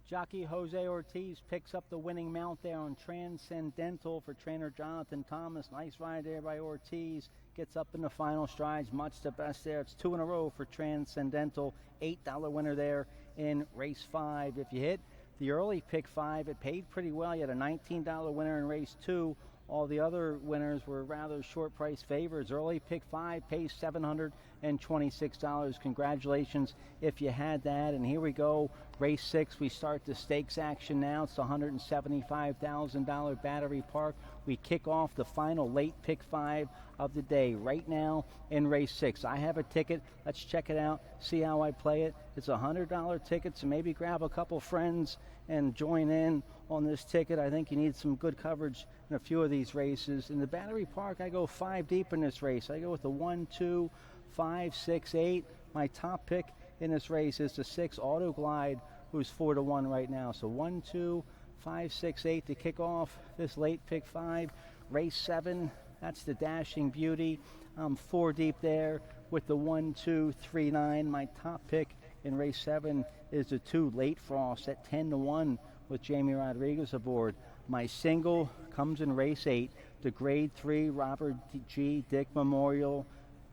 Jockey Jose Ortiz picks up the winning mount there on Transcendental for trainer Jonathan Thomas. Nice ride there by Ortiz. Gets up in the final strides. Much the best there. It's 2 in a row for Transcendental. $8 winner there in race 5. If you hit the early pick 5, it paid pretty well. You had a $19 winner in race 2. All the other winners were rather short price favors. Early pick 5 pays $726. Congratulations if you had that. And here we go. Race 6, we start the stakes action now. It's the $175,000 Battery Park. We kick off the final late pick 5 of the day right now in race 6. I have a ticket. Let's check it out, see how I play it. It's a $100 ticket, so maybe grab a couple friends and join in on this ticket. I think you need some good coverage in a few of these races. In the Battery Park, I go 5 deep in this race. I go with the 1, 2, 5, 6, 8. My top pick in this race is the 6 Auto Glide, who's 4-1 right now. So 1, 2, 5, 6, 8 to kick off this late pick 5. Race 7, that's the Dashing Beauty. I'm 4 deep there with the 1, 2, 3, 9. My top pick in race 7 is the 2 Late Frost at 10-1 with Jamie Rodriguez aboard. My single comes in race 8, the grade 3 Robert G. Dick Memorial,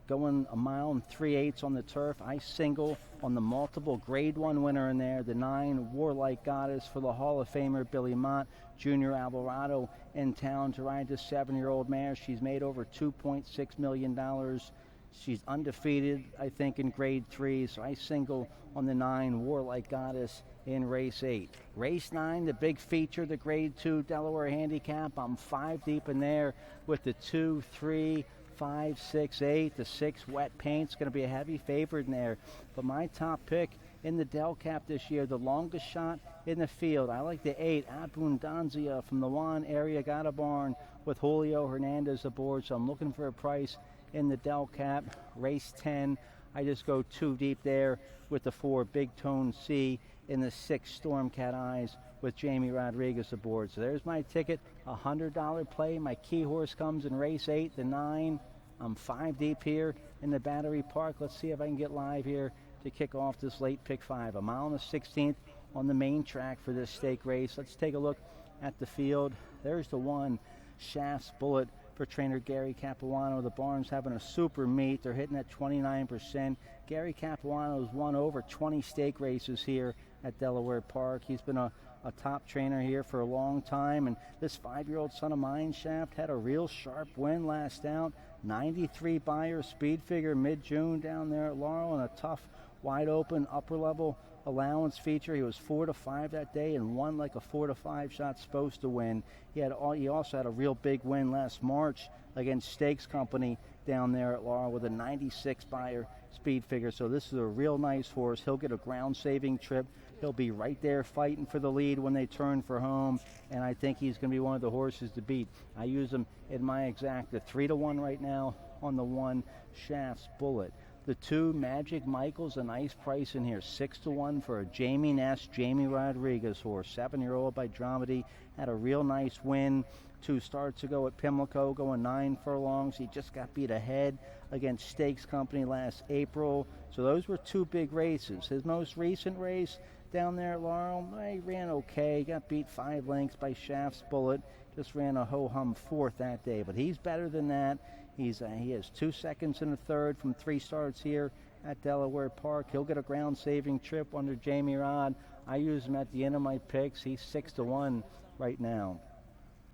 going 1 3/8 miles on the turf. I single on the multiple grade 1 winner in there, the 9 Warlike Goddess for the Hall of Famer Billy Mott, Junior Alvarado in town to ride this 7-year-old mare. She's made over $2.6 million. She's undefeated, I think, in grade 3, so I single on the 9 Warlike Goddess in race 8. Race 9, the big feature, the grade 2 Delaware Handicap. I'm 5 deep in there with the 2, 3, 5, 6, 8. The 6 Wet Paint's going to be a heavy favorite in there. But my top pick in the Del Cap this year, the longest shot in the field, I like the 8 Abundancia from the Juan Area Gata Barn with Julio Hernandez aboard. So I'm looking for a price in the Del Cap. Race 10, I just go 2 deep there with the 4 Big Tone C in the 6 Stormcat Eyes with Jamie Rodriguez aboard. So there's my ticket, a $100 play. My key horse comes in race 8, the 9. I'm 5 deep here in the Battery Park. Let's see if I can get live here to kick off this late pick 5. 1 mile and a 16th on the main track for this stake race. Let's take a look at the field. There's the 1 Shaft's Bullet for trainer Gary Capuano. The barn's having a super meet. They're hitting at 29%. Gary Capuano's won over 20 stake races here at Delaware Park. He's been a top trainer here for a long time, and this 5-year-old son of mine, Shaft, had a real sharp win last out. 93 buyer speed figure mid-June down there at Laurel, and a tough, wide-open, upper-level allowance feature. He was 4-5 that day and won like a 4-5 shot supposed to win. He also had a real big win last March against Stakes Company down there at Laurel with a 96 buyer speed figure. So this is a real nice horse. He'll get a ground-saving trip. He'll be right there fighting for the lead when they turn for home, and I think he's going to be one of the horses to beat. I use him in my exacta 3-1 right now on the 1 Shaft's Bullet. The 2 Magic Michael's a nice price in here, 6-1 for a Jamie Ness, Jamie Rodriguez horse. 7-year-old by Dramedy, had a real nice win 2 starts ago at Pimlico, going 9 furlongs. He just got beat ahead against Stakes Company last April. So those were 2 big races. His most recent race down there at Laurel, he ran okay. Got beat 5 lengths by Shaft's Bullet. Just ran a ho-hum 4th that day. But he's better than that. He has 2 seconds and a third from 3 starts here at Delaware Park. He'll get a ground-saving trip under Jamie Rod. I use him at the end of my picks. He's 6-1 right now.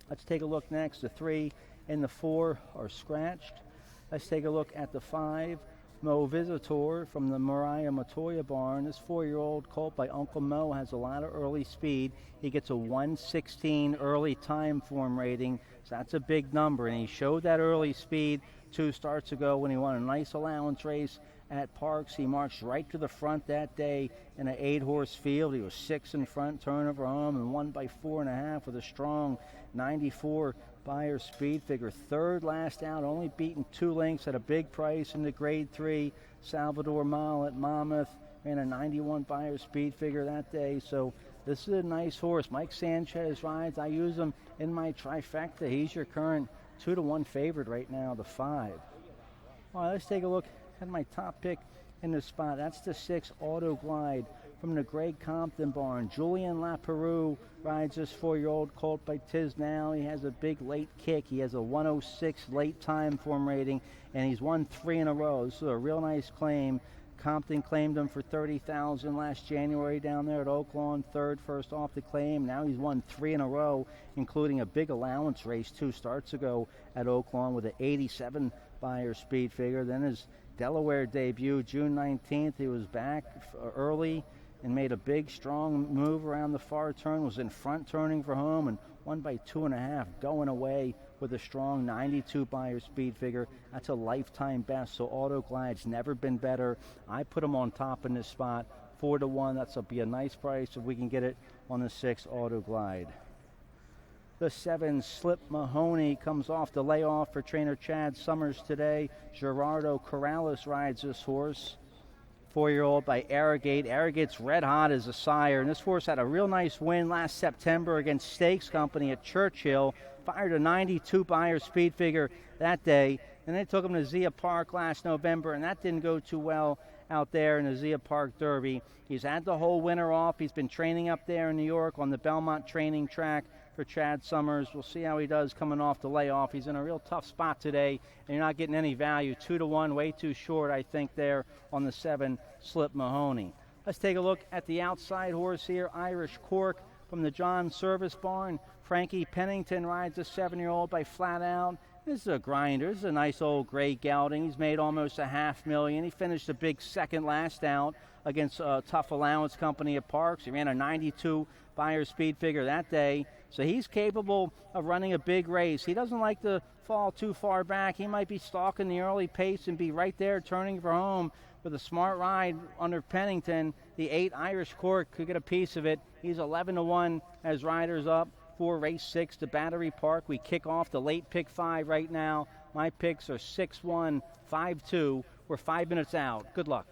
Let's take a look next. The 3 and the 4 are scratched. Let's take a look at the 5. Mo Visitor from the Mariah Matoya barn. This 4-year-old colt by Uncle Mo has a lot of early speed. He gets a 1:16 early time form rating, so that's a big number. And he showed that early speed 2 starts ago when he won a nice allowance race at Parks. He marched right to the front that day in an 8-horse field. He was 6 in front, turnover home, and won by 4.5 with a strong 94 buyer speed figure. 3rd last out, only beaten 2 lengths at a big price in the grade 3 Salvador Mile at Monmouth. Ran a 91 buyer speed figure that day. So this is a nice horse. Mike Sanchez rides. I use him in my trifecta. He's your current 2-1 favorite right now, the 5. All right, let's take a look at my top pick in this spot. That's the 6 Auto Glide from the Greg Compton barn. Julian Laperoux rides this 4-year-old colt by Tisnell. He has a big late kick. He has a 106 late time form rating, and he's won 3 in a row. This is a real nice claim. Compton claimed him for $30,000 last January down there at Oaklawn, third first off the claim. Now he's won 3 in a row, including a big allowance race 2 starts ago at Oaklawn with an 87 Beyer speed figure. Then his Delaware debut, June 19th, he was back early and made a big, strong move around the far turn, was in front turning for home, and won by 2.5, going away with a strong 92 Beyer speed figure. That's a lifetime best, so Autoglide's never been better. I put him on top in this spot, 4-1. That'll be a nice price if we can get it on the 6 Autoglide. The 7 Slip Mahoney comes off the layoff for trainer Chad Summers today. Gerardo Corrales rides this horse. 4-year-old by Arrogate. Arrogate's red hot as a sire, and this horse had a real nice win last September against Stakes Company at Churchill. Fired a 92 Beyer speed figure that day, and they took him to Zia Park last November, and that didn't go too well out there in the Zia Park Derby. He's had the whole winter off. He's been training up there in New York on the Belmont training track for Chad Summers. We'll see how he does coming off the layoff. He's in a real tough spot today, and you're not getting any value. 2-1, way too short, I think, there on the 7 Slip Mahoney. Let's take a look at the outside horse here, Irish Cork from the John Service Barn. Frankie Pennington rides a 7-year-old by Flat Out. This is a grinder. This is a nice old gray gelding. He's made almost $500,000. He finished a big second last out against a tough allowance company at Parks. He ran a 92 Beyer speed figure that day. So he's capable of running a big race. He doesn't like to fall too far back. He might be stalking the early pace and be right there turning for home. With a smart ride under Pennington, the 8 Irish Cork could get a piece of it. He's 11-1 as riders up for race 6 to Battery Park. We kick off the late pick 5 right now. My picks are 6-1, 5-2. We're 5 minutes out. Good luck.